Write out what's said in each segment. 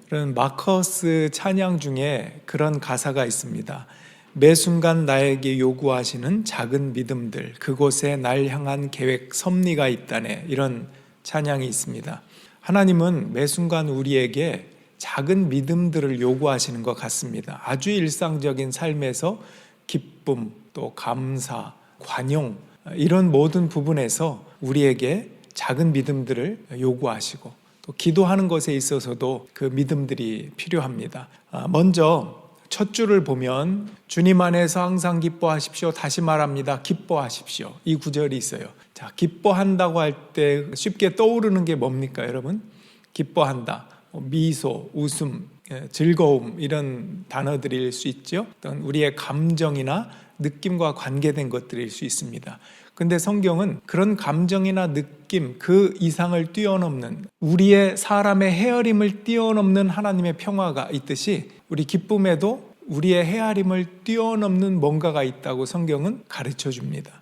그런 마커스 찬양 중에 그런 가사가 있습니다. 매 순간 나에게 요구하시는 작은 믿음들, 그곳에 날 향한 계획 섭리가 있다네. 이런 찬양이 있습니다. 하나님은 매 순간 우리에게 작은 믿음들을 요구하시는 것 같습니다. 아주 일상적인 삶에서 기쁨, 또 감사, 관용, 이런 모든 부분에서 우리에게 작은 믿음들을 요구하시고, 또 기도하는 것에 있어서도 그 믿음들이 필요합니다. 먼저 첫 줄을 보면 주님 안에서 항상 기뻐하십시오. 다시 말합니다. 기뻐하십시오. 이 구절이 있어요. 자, 기뻐한다고 할 때 쉽게 떠오르는 게 뭡니까, 여러분? 기뻐한다. 미소, 웃음, 즐거움, 이런 단어들일 수 있죠. 어떤 우리의 감정이나 느낌과 관계된 것들일 수 있습니다. 근데 성경은 그런 감정이나 느낌, 그 이상을 뛰어넘는, 우리의 사람의 헤아림을 뛰어넘는 하나님의 평화가 있듯이 우리 기쁨에도 우리의 헤아림을 뛰어넘는 뭔가가 있다고 성경은 가르쳐 줍니다.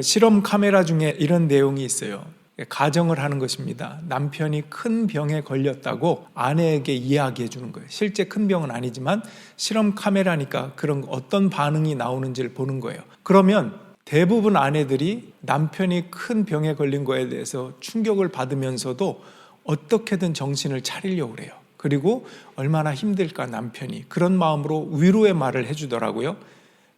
실험 카메라 중에 이런 내용이 있어요. 가정을 하는 것입니다. 남편이 큰 병에 걸렸다고 아내에게 이야기해 주는 거예요. 실제 큰 병은 아니지만 실험 카메라니까 그런 어떤 반응이 나오는지를 보는 거예요. 그러면 대부분 아내들이 남편이 큰 병에 걸린 거에 대해서 충격을 받으면서도 어떻게든 정신을 차리려고 그래요. 그리고 얼마나 힘들까 남편이. 그런 마음으로 위로의 말을 해주더라고요.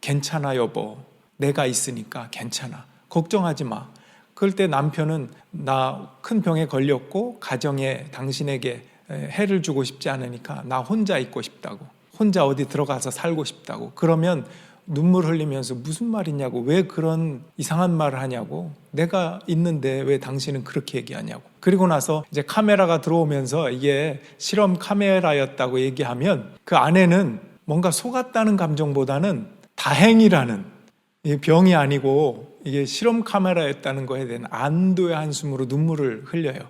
괜찮아 여보, 내가 있으니까 괜찮아, 걱정하지 마. 그럴 때 남편은 나 큰 병에 걸렸고 가정에 당신에게 해를 주고 싶지 않으니까 나 혼자 있고 싶다고, 혼자 어디 들어가서 살고 싶다고. 그러면 눈물 흘리면서 무슨 말이냐고, 왜 그런 이상한 말을 하냐고, 내가 있는데 왜 당신은 그렇게 얘기하냐고. 그리고 나서 이제 카메라가 들어오면서 이게 실험 카메라였다고 얘기하면 그 아내는 뭔가 속았다는 감정보다는 다행이라는, 병이 아니고 이게 실험 카메라였다는 거에 대한 안도의 한숨으로 눈물을 흘려요.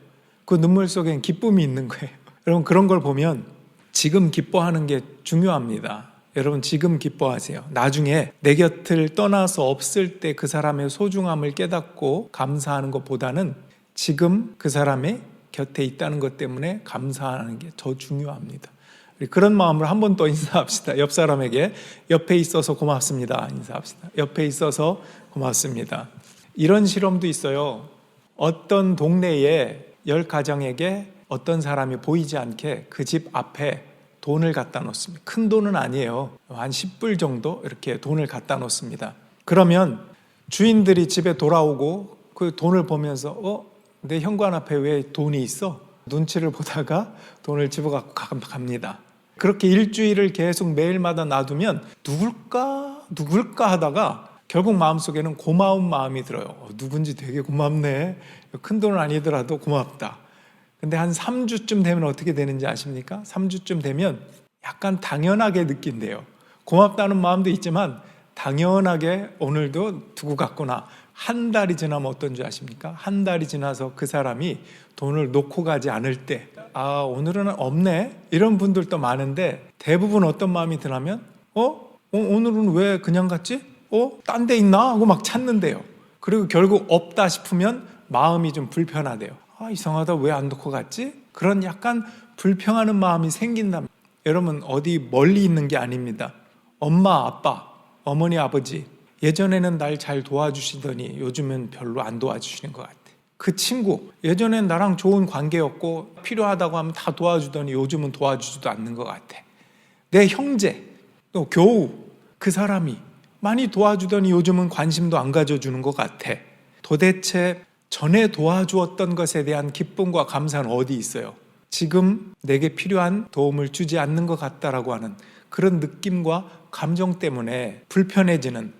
그 눈물 속엔 기쁨이 있는 거예요. 여러분, 그런 걸 보면 지금 기뻐하는 게 중요합니다. 여러분, 지금 기뻐하세요. 나중에 내 곁을 떠나서 없을 때 그 사람의 소중함을 깨닫고 감사하는 것보다는 지금 그 사람의 곁에 있다는 것 때문에 감사하는 게 더 중요합니다. 그런 마음으로 한 번 더 인사합시다. 옆 사람에게 옆에 있어서 고맙습니다. 인사합시다. 옆에 있어서 고맙습니다. 이런 실험도 있어요. 어떤 동네에 10가정에게 어떤 사람이 보이지 않게 그 집 앞에 돈을 갖다 놓습니다. 큰 돈은 아니에요. 한 10불 정도 이렇게 돈을 갖다 놓습니다. 그러면 주인들이 집에 돌아오고 그 돈을 보면서 내 현관 앞에 왜 돈이 있어? 눈치를 보다가 돈을 집어갖고 갑니다. 그렇게 일주일을 계속 매일마다 놔두면 누굴까 하다가 결국 마음속에는 고마운 마음이 들어요. 누군지 되게 고맙네. 큰 돈은 아니더라도 고맙다. 근데 한 3주쯤 되면 어떻게 되는지 아십니까? 3주쯤 되면 약간 당연하게 느낀대요. 고맙다는 마음도 있지만 당연하게 오늘도 두고 갔구나. 한 달이 지나면 어떤 줄 아십니까? 한 달이 지나서 그 사람이 돈을 놓고 가지 않을 때, 오늘은 없네? 이런 분들도 많은데 대부분 어떤 마음이 드냐면 오늘은 왜 그냥 갔지? 딴 데 있나? 하고 막 찾는데요. 그리고 결국 없다 싶으면 마음이 좀 불편하대요. 이상하다, 왜 안 놓고 갔지? 그런 약간 불평하는 마음이 생긴답니다. 여러분, 어디 멀리 있는 게 아닙니다. 엄마, 아빠, 어머니, 아버지, 예전에는 날 잘 도와주시더니 요즘은 별로 안 도와주시는 것 같아. 그 친구, 예전엔 나랑 좋은 관계였고 필요하다고 하면 다 도와주더니 요즘은 도와주지도 않는 것 같아. 내 형제, 또 교우, 그 사람이 많이 도와주더니 요즘은 관심도 안 가져주는 것 같아. 도대체 전에 도와주었던 것에 대한 기쁨과 감사는 어디 있어요? 지금 내게 필요한 도움을 주지 않는 것 같다라고 하는 그런 느낌과 감정 때문에 불편해지는,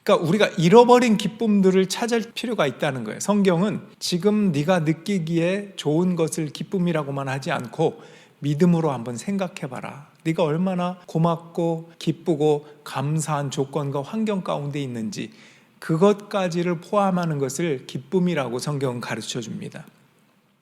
그러니까 우리가 잃어버린 기쁨들을 찾을 필요가 있다는 거예요. 성경은 지금 네가 느끼기에 좋은 것을 기쁨이라고만 하지 않고 믿음으로 한번 생각해봐라. 네가 얼마나 고맙고 기쁘고 감사한 조건과 환경 가운데 있는지, 그것까지를 포함하는 것을 기쁨이라고 성경은 가르쳐 줍니다.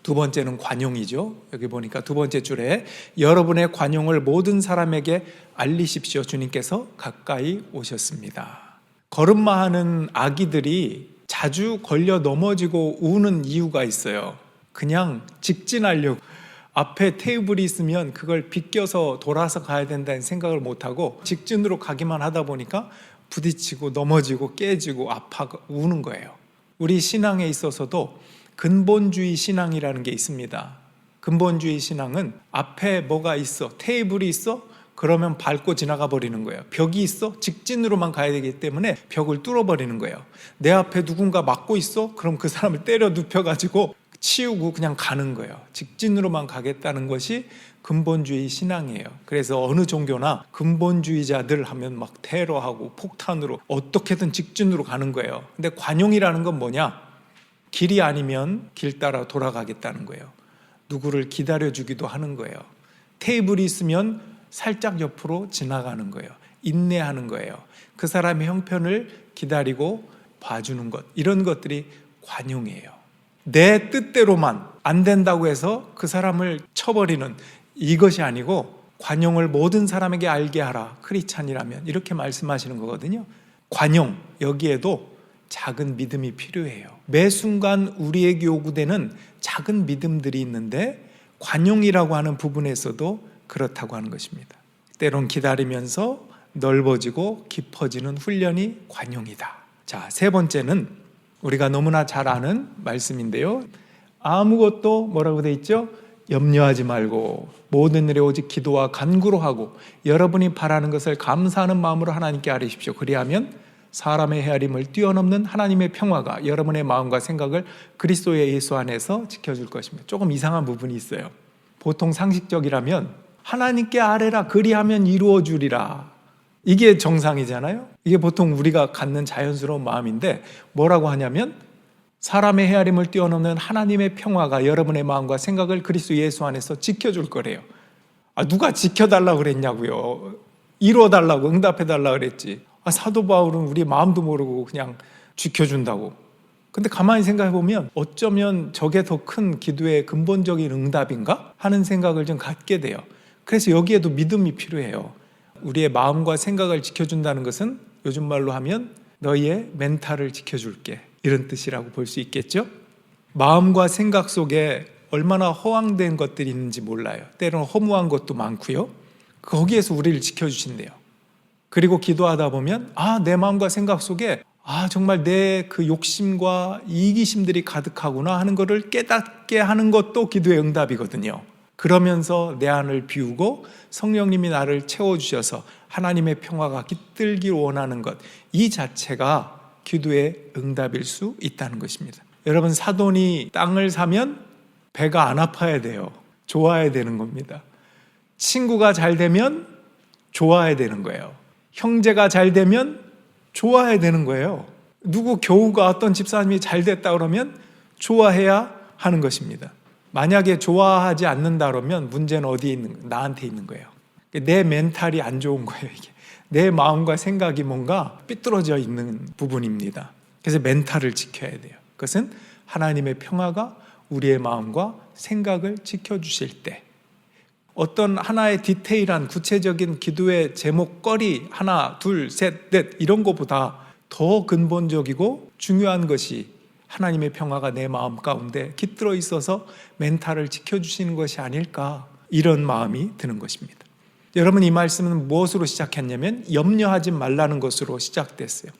두 번째는 관용이죠. 여기 보니까 두 번째 줄에 여러분의 관용을 모든 사람에게 알리십시오. 주님께서 가까이 오셨습니다. 걸음마하는 아기들이 자주 걸려 넘어지고 우는 이유가 있어요. 그냥 직진하려고, 앞에 테이블이 있으면 그걸 비껴서 돌아서 가야 된다는 생각을 못하고 직진으로 가기만 하다 보니까 부딪히고 넘어지고 깨지고 아파고 우는 거예요. 우리 신앙에 있어서도 근본주의 신앙이라는 게 있습니다. 근본주의 신앙은 앞에 뭐가 있어, 테이블이 있어? 그러면 밟고 지나가 버리는 거예요. 벽이 있어? 직진으로만 가야 되기 때문에 벽을 뚫어버리는 거예요. 내 앞에 누군가 막고 있어? 그럼 그 사람을 때려 눕혀가지고 치우고 그냥 가는 거예요. 직진으로만 가겠다는 것이 근본주의 신앙이에요. 그래서 어느 종교나 근본주의자들 하면 막 테러하고 폭탄으로 어떻게든 직진으로 가는 거예요. 근데 관용이라는 건 뭐냐? 길이 아니면 길 따라 돌아가겠다는 거예요. 누구를 기다려주기도 하는 거예요. 테이블이 있으면 살짝 옆으로 지나가는 거예요. 인내하는 거예요. 그 사람의 형편을 기다리고 봐주는 것, 이런 것들이 관용이에요. 내 뜻대로만 안 된다고 해서 그 사람을 쳐버리는, 이것이 아니고 관용을 모든 사람에게 알게 하라, 크리스찬이라면 이렇게 말씀하시는 거거든요. 관용, 여기에도 작은 믿음이 필요해요. 매 순간 우리에게 요구되는 작은 믿음들이 있는데 관용이라고 하는 부분에서도 그렇다고 하는 것입니다. 때론 기다리면서 넓어지고 깊어지는 훈련이 관용이다. 자, 세 번째는 우리가 너무나 잘 아는 말씀인데요. 아무것도 뭐라고 돼 있죠? 염려하지 말고 모든 일에 오직 기도와 간구로 하고 여러분이 바라는 것을 감사하는 마음으로 하나님께 아뢰십시오. 그리하면 사람의 헤아림을 뛰어넘는 하나님의 평화가 여러분의 마음과 생각을 그리스도의 예수 안에서 지켜줄 것입니다. 조금 이상한 부분이 있어요. 보통 상식적이라면 하나님께 아뢰라 그리하면 이루어 주리라, 이게 정상이잖아요. 이게 보통 우리가 갖는 자연스러운 마음인데 뭐라고 하냐면 사람의 헤아림을 뛰어넘는 하나님의 평화가 여러분의 마음과 생각을 그리스도 예수 안에서 지켜줄 거래요. 누가 지켜달라고 그랬냐고요. 이루어달라고, 응답해달라고 그랬지. 사도 바울은 우리 마음도 모르고 그냥 지켜준다고. 근데 가만히 생각해보면 어쩌면 저게 더 큰 기도의 근본적인 응답인가 하는 생각을 좀 갖게 돼요. 그래서 여기에도 믿음이 필요해요. 우리의 마음과 생각을 지켜준다는 것은 요즘 말로 하면 너희의 멘탈을 지켜줄게, 이런 뜻이라고 볼 수 있겠죠. 마음과 생각 속에 얼마나 허황된 것들이 있는지 몰라요. 때로는 허무한 것도 많고요. 거기에서 우리를 지켜주신대요. 그리고 기도하다 보면 내 마음과 생각 속에 정말 내 그 욕심과 이기심들이 가득하구나 하는 것을 깨닫게 하는 것도 기도의 응답이거든요. 그러면서 내 안을 비우고 성령님이 나를 채워주셔서 하나님의 평화가 깃들길 원하는 것, 이 자체가 기도의 응답일 수 있다는 것입니다. 여러분, 사돈이 땅을 사면 배가 안 아파야 돼요. 좋아야 되는 겁니다. 친구가 잘 되면 좋아야 되는 거예요. 형제가 잘 되면 좋아야 되는 거예요. 누구 교우가 어떤 집사님이 잘 됐다 그러면 좋아해야 하는 것입니다. 만약에 좋아하지 않는다 그러면 문제는 어디에 있는 거예요? 나한테 있는 거예요. 내 멘탈이 안 좋은 거예요. 이게 내 마음과 생각이 뭔가 삐뚤어져 있는 부분입니다. 그래서 멘탈을 지켜야 돼요. 그것은 하나님의 평화가 우리의 마음과 생각을 지켜주실 때, 어떤 하나의 디테일한 구체적인 기도의 제목거리 하나, 둘, 셋, 넷 이런 것보다 더 근본적이고 중요한 것이 하나님의 평화가 내 마음 가운데 깃들어 있어서 멘탈을 지켜주시는 것이 아닐까, 이런 마음이 드는 것입니다. 여러분, 이 말씀은 무엇으로 시작했냐면 염려하지 말라는 것으로 시작됐어요.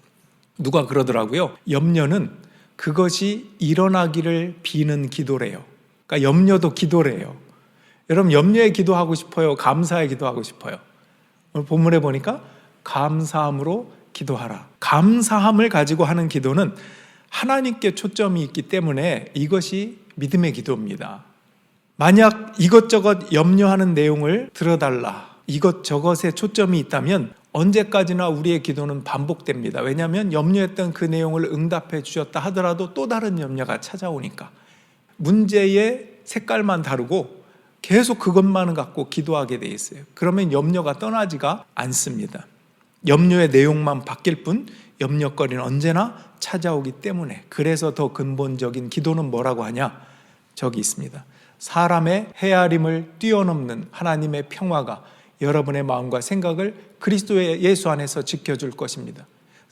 누가 그러더라고요. 염려는 그것이 일어나기를 비는 기도래요. 그러니까 염려도 기도래요. 여러분, 염려에 기도하고 싶어요? 감사에 기도하고 싶어요? 오늘 본문에 보니까 감사함으로 기도하라. 감사함을 가지고 하는 기도는 하나님께 초점이 있기 때문에 이것이 믿음의 기도입니다. 만약 이것저것 염려하는 내용을 들어달라, 이것저것에 초점이 있다면 언제까지나 우리의 기도는 반복됩니다. 왜냐하면 염려했던 그 내용을 응답해 주셨다 하더라도 또 다른 염려가 찾아오니까 문제의 색깔만 다르고 계속 그것만 갖고 기도하게 돼 있어요. 그러면 염려가 떠나지가 않습니다. 염려의 내용만 바뀔 뿐 염려거리는 언제나 찾아오기 때문에, 그래서 더 근본적인 기도는 뭐라고 하냐? 저기 있습니다. 사람의 헤아림을 뛰어넘는 하나님의 평화가 여러분의 마음과 생각을 그리스도의 예수 안에서 지켜줄 것입니다.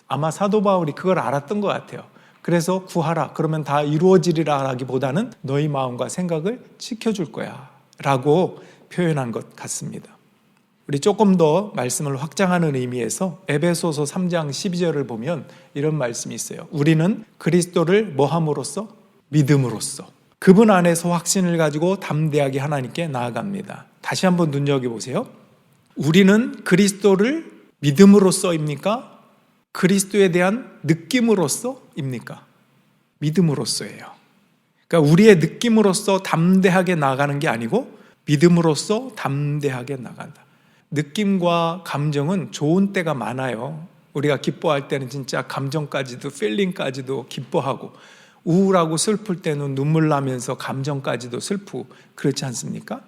아마 사도 바울이 그걸 알았던 것 같아요. 그래서 구하라, 그러면 다 이루어지리라 하기보다는 너희 마음과 생각을 지켜줄 거야, 라고 표현한 것 같습니다. 우리 조금 더 말씀을 확장하는 의미에서 에베소서 3장 12절을 보면 이런 말씀이 있어요. 우리는 그리스도를 뭐 함으로써? 믿음으로써. 그분 안에서 확신을 가지고 담대하게 하나님께 나아갑니다. 다시 한번 눈여겨보세요. 우리는 그리스도를 믿음으로써입니까? 그리스도에 대한 느낌으로써입니까? 믿음으로써예요. 그러니까 우리의 느낌으로써 담대하게 나가는 게 아니고 믿음으로써 담대하게 나간다. 느낌과 감정은 좋은 때가 많아요. 우리가 기뻐할 때는 진짜 감정까지도 필링까지도 기뻐하고, 우울하고 슬플 때는 눈물 나면서 감정까지도 슬프고, 그렇지 않습니까?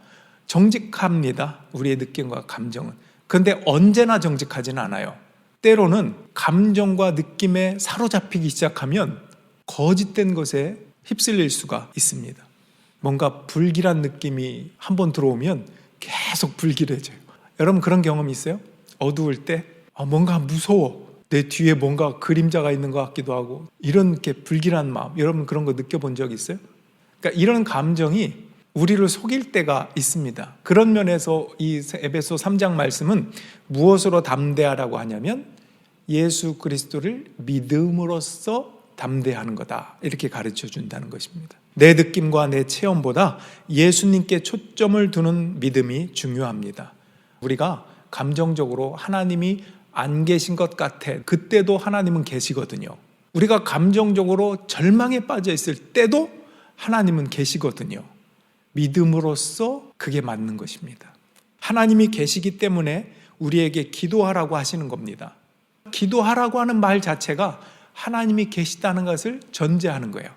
정직합니다. 우리의 느낌과 감정은. 그런데 언제나 정직하지는 않아요. 때로는 감정과 느낌에 사로잡히기 시작하면 거짓된 것에 휩쓸릴 수가 있습니다. 뭔가 불길한 느낌이 한번 들어오면 계속 불길해져요. 여러분 그런 경험 있어요? 어두울 때 뭔가 무서워. 내 뒤에 뭔가 그림자가 있는 것 같기도 하고, 이렇게 불길한 마음, 여러분 그런 거 느껴본 적 있어요? 그러니까 이런 감정이 우리를 속일 때가 있습니다. 그런 면에서 이 에베소 3장 말씀은 무엇으로 담대하라고 하냐면 예수 그리스도를 믿음으로써 담대하는 거다, 이렇게 가르쳐 준다는 것입니다. 내 느낌과 내 체험보다 예수님께 초점을 두는 믿음이 중요합니다. 우리가 감정적으로 하나님이 안 계신 것 같아. 그때도 하나님은 계시거든요. 우리가 감정적으로 절망에 빠져 있을 때도 하나님은 계시거든요. 믿음으로써 그게 맞는 것입니다. 하나님이 계시기 때문에 우리에게 기도하라고 하시는 겁니다. 기도하라고 하는 말 자체가 하나님이 계시다는 것을 전제하는 거예요.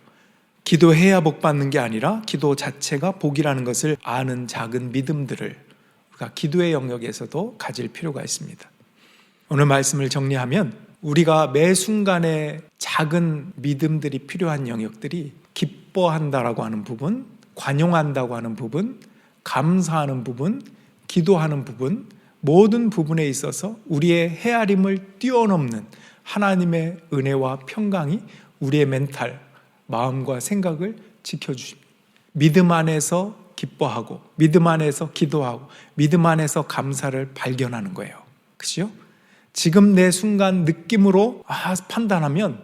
기도해야 복 받는 게 아니라 기도 자체가 복이라는 것을 아는 작은 믿음들을 우리가 기도의 영역에서도 가질 필요가 있습니다. 오늘 말씀을 정리하면 우리가 매 순간에 작은 믿음들이 필요한 영역들이 기뻐한다라고 하는 부분, 관용한다고 하는 부분, 감사하는 부분, 기도하는 부분, 모든 부분에 있어서 우리의 헤아림을 뛰어넘는 하나님의 은혜와 평강이 우리의 멘탈, 마음과 생각을 지켜주십니다. 믿음 안에서 기뻐하고, 믿음 안에서 기도하고, 믿음 안에서 감사를 발견하는 거예요. 그죠? 지금 내 순간 느낌으로 판단하면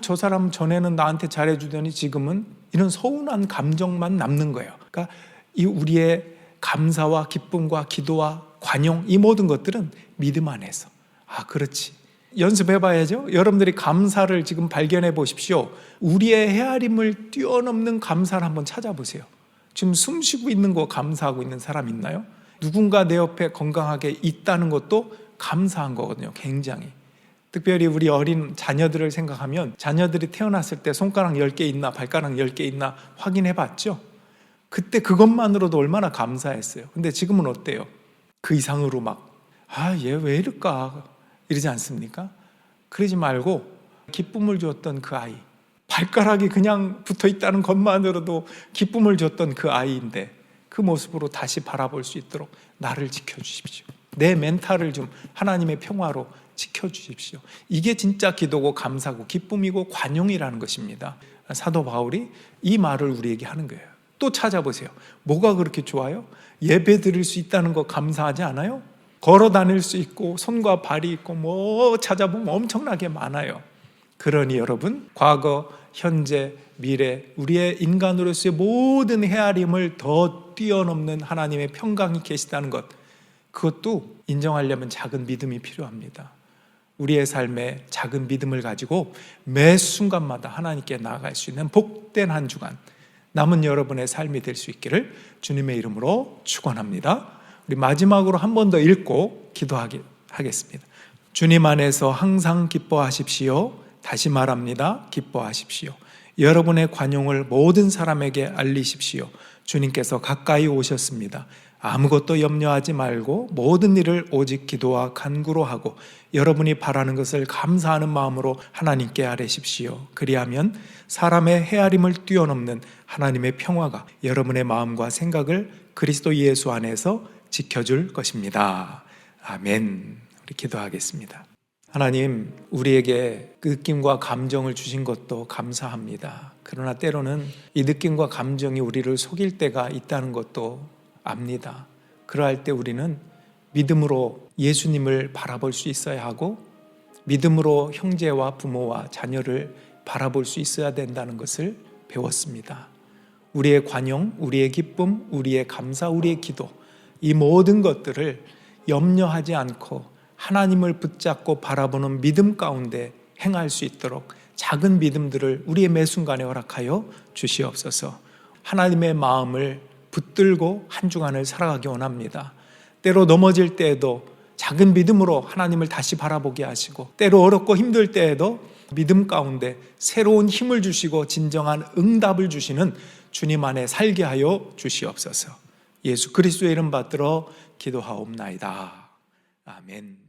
저 사람 전에는 나한테 잘해주더니 지금은, 이런 서운한 감정만 남는 거예요. 그러니까 이 우리의 감사와 기쁨과 기도와 관용, 이 모든 것들은 믿음 안에서. 그렇지. 연습해봐야죠. 여러분들이 감사를 지금 발견해 보십시오. 우리의 헤아림을 뛰어넘는 감사를 한번 찾아보세요. 지금 숨 쉬고 있는 거 감사하고 있는 사람 있나요? 누군가 내 옆에 건강하게 있다는 것도 감사한 거거든요. 굉장히. 특별히 우리 어린 자녀들을 생각하면 자녀들이 태어났을 때 손가락 10개 있나 발가락 10개 있나 확인해 봤죠? 그때 그것만으로도 얼마나 감사했어요. 근데 지금은 어때요? 그 이상으로 얘 왜 이럴까? 이러지 않습니까? 그러지 말고 기쁨을 주었던 그 아이, 발가락이 그냥 붙어 있다는 것만으로도 기쁨을 줬던 그 아이인데 그 모습으로 다시 바라볼 수 있도록 나를 지켜주십시오. 내 멘탈을 좀 하나님의 평화로 지켜주십시오. 이게 진짜 기도고 감사고 기쁨이고 관용이라는 것입니다. 사도 바울이 이 말을 우리에게 하는 거예요. 또 찾아보세요. 뭐가 그렇게 좋아요? 예배 드릴 수 있다는 거 감사하지 않아요? 걸어 다닐 수 있고 손과 발이 있고 찾아보면 엄청나게 많아요. 그러니 여러분, 과거, 현재, 미래, 우리의 인간으로서의 모든 헤아림을 더 뛰어넘는 하나님의 평강이 계시다는 것, 그것도 인정하려면 작은 믿음이 필요합니다. 우리의 삶에 작은 믿음을 가지고 매 순간마다 하나님께 나아갈 수 있는 복된 한 주간, 남은 여러분의 삶이 될 수 있기를 주님의 이름으로 축원합니다. 우리 마지막으로 한 번 더 읽고 기도하겠습니다. 주님 안에서 항상 기뻐하십시오. 다시 말합니다. 기뻐하십시오. 여러분의 관용을 모든 사람에게 알리십시오. 주님께서 가까이 오셨습니다. 아무것도 염려하지 말고 모든 일을 오직 기도와 간구로 하고 여러분이 바라는 것을 감사하는 마음으로 하나님께 아뢰십시오. 그리하면 사람의 헤아림을 뛰어넘는 하나님의 평화가 여러분의 마음과 생각을 그리스도 예수 안에서 지켜줄 것입니다. 아멘. 우리 기도하겠습니다. 하나님, 우리에게 그 느낌과 감정을 주신 것도 감사합니다. 그러나 때로는 이 느낌과 감정이 우리를 속일 때가 있다는 것도 압니다. 그러할 때 우리는 믿음으로 예수님을 바라볼 수 있어야 하고 믿음으로 형제와 부모와 자녀를 바라볼 수 있어야 된다는 것을 배웠습니다. 우리의 관용, 우리의 기쁨, 우리의 감사, 우리의 기도, 이 모든 것들을 염려하지 않고 하나님을 붙잡고 바라보는 믿음 가운데 행할 수 있도록 작은 믿음들을 우리의 매 순간에 허락하여 주시옵소서. 하나님의 마음을 붙들고 한 주간을 살아가기 원합니다. 때로 넘어질 때에도 작은 믿음으로 하나님을 다시 바라보게 하시고, 때로 어렵고 힘들 때에도 믿음 가운데 새로운 힘을 주시고 진정한 응답을 주시는 주님 안에 살게 하여 주시옵소서. 예수 그리스도의 이름 받들어 기도하옵나이다. 아멘.